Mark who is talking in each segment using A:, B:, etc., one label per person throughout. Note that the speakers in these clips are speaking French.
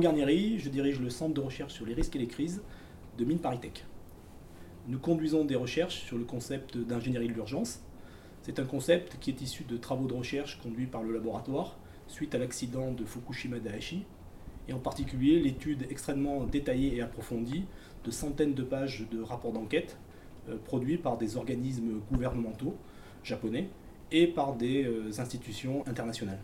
A: Laurent Garnieri, je dirige le Centre de recherche sur les risques et les crises de Mines ParisTech. Nous conduisons des recherches sur le concept d'ingénierie de l'urgence. C'est un concept qui est issu de travaux de recherche conduits par le laboratoire suite à l'accident de Fukushima Daiichi, et en particulier l'étude extrêmement détaillée et approfondie de centaines de pages de rapports d'enquête produits par des organismes gouvernementaux japonais et par des institutions internationales.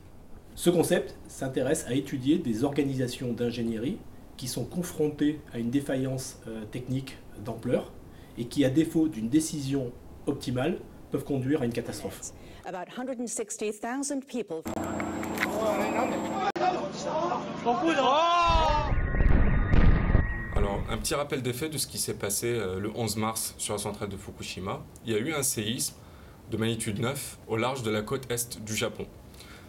A: Ce concept s'intéresse à étudier des organisations d'ingénierie qui sont confrontées à une défaillance technique d'ampleur et qui, à défaut d'une décision optimale, peuvent conduire à une catastrophe.
B: About 160,000 people.
C: Alors, un petit rappel des faits de ce qui s'est passé le 11 mars sur la centrale de Fukushima. Il y a eu un séisme de magnitude 9 au large de la côte est du Japon.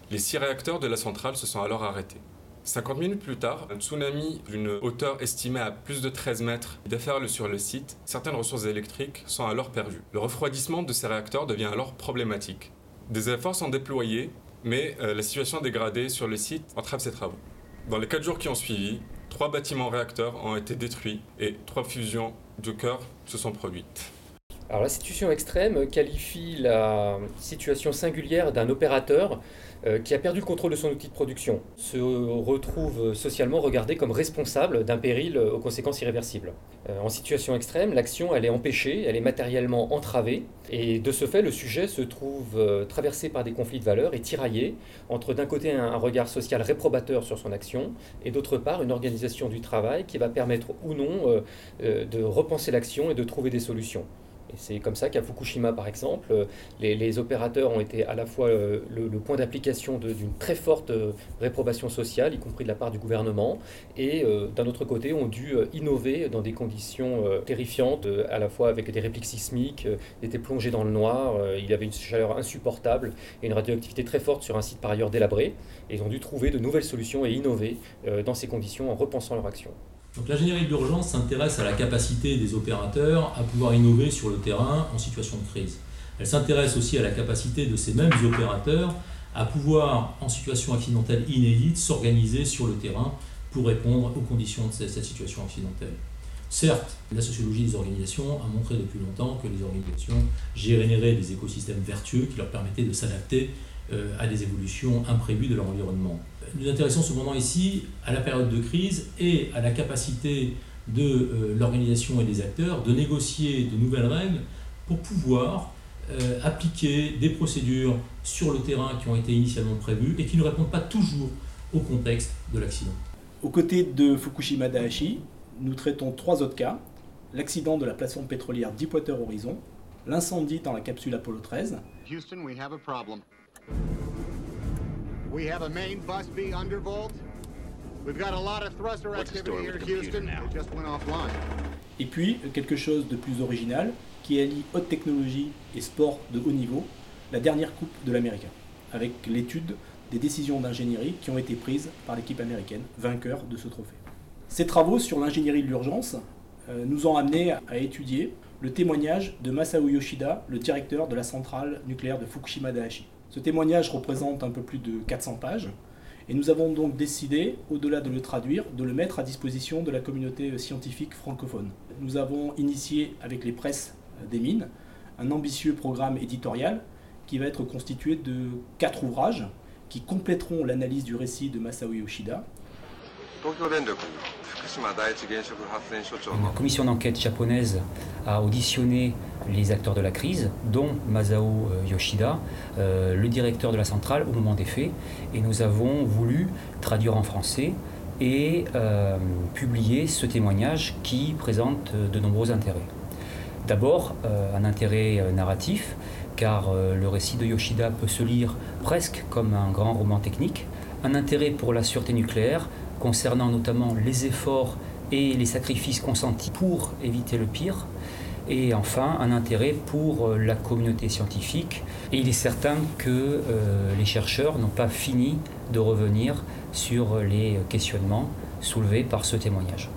C: Les 6 réacteurs de la centrale se sont alors arrêtés. 50 minutes plus tard, un tsunami d'une hauteur estimée à plus de 13 mètres déferle sur le site. Certaines ressources électriques sont alors perdues. Le refroidissement de ces réacteurs devient alors problématique. Des efforts sont déployés, mais la situation dégradée sur le site entrave ces travaux. Dans les 4 jours qui ont suivi, 3 bâtiments réacteurs ont été détruits et 3 fusions de cœur se sont produites.
D: Alors la situation extrême qualifie la situation singulière d'un opérateur qui a perdu le contrôle de son outil de production, se retrouve socialement regardé comme responsable d'un péril aux conséquences irréversibles. En situation extrême, l'action elle est empêchée, elle est matériellement entravée, et de ce fait le sujet se trouve traversé par des conflits de valeurs et tiraillé entre d'un côté un regard social réprobateur sur son action et d'autre part une organisation du travail qui va permettre ou non de repenser l'action et de trouver des solutions. Et c'est comme ça qu'à Fukushima, par exemple, les opérateurs ont été à la fois le point d'application d'une très forte réprobation sociale, y compris de la part du gouvernement, et d'un autre côté ont dû innover dans des conditions terrifiantes, à la fois avec des répliques sismiques, étaient plongés dans le noir, il y avait une chaleur insupportable et une radioactivité très forte sur un site par ailleurs délabré, et ils ont dû trouver de nouvelles solutions et innover dans ces conditions en repensant leur action.
E: Donc l'ingénierie de l'urgence s'intéresse à la capacité des opérateurs à pouvoir innover sur le terrain en situation de crise. Elle s'intéresse aussi à la capacité de ces mêmes opérateurs à pouvoir, en situation accidentelle inédite, s'organiser sur le terrain pour répondre aux conditions de cette situation accidentelle. Certes, la sociologie des organisations a montré depuis longtemps que les organisations généraient des écosystèmes vertueux qui leur permettaient de s'adapter à des évolutions imprévues de leur environnement. Nous nous intéressons cependant ici à la période de crise et à la capacité de l'organisation et des acteurs de négocier de nouvelles règles pour pouvoir appliquer des procédures sur le terrain qui ont été initialement prévues et qui ne répondent pas toujours au contexte de l'accident.
A: Aux côtés de Fukushima Daiichi, nous traitons 3 autres cas: l'accident de la plateforme pétrolière Deepwater Horizon, l'incendie dans la capsule Apollo 13.
F: Houston, we have a problem. We have a main bus B undervolt. We've got a lot of thruster activity here at Houston. It just went offline.
A: Et puis, quelque chose de plus original, qui allie haute technologie et sport de haut niveau, la dernière Coupe de l'Américain, avec l'étude des décisions d'ingénierie qui ont été prises par l'équipe américaine, vainqueur de ce trophée. Ces travaux sur l'ingénierie de l'urgence nous ont amenés à étudier le témoignage de Masao Yoshida, le directeur de la centrale nucléaire de Fukushima Daiichi. Ce témoignage représente un peu plus de 400 pages, et nous avons donc décidé, au-delà de le traduire, de le mettre à disposition de la communauté scientifique francophone. Nous avons initié avec les presses des mines un ambitieux programme éditorial qui va être constitué de 4 ouvrages qui compléteront l'analyse du récit de Masao Yoshida.
G: Une commission d'enquête japonaise a auditionné les acteurs de la crise, dont Masao Yoshida, le directeur de la centrale au moment des faits, et nous avons voulu traduire en français et publier ce témoignage qui présente de nombreux intérêts. D'abord, un intérêt narratif, car le récit de Yoshida peut se lire presque comme un grand roman technique, un intérêt pour la sûreté nucléaire, concernant notamment les efforts et les sacrifices consentis pour éviter le pire, et enfin un intérêt pour la communauté scientifique. Et il est certain que les chercheurs n'ont pas fini de revenir sur les questionnements soulevés par ce témoignage.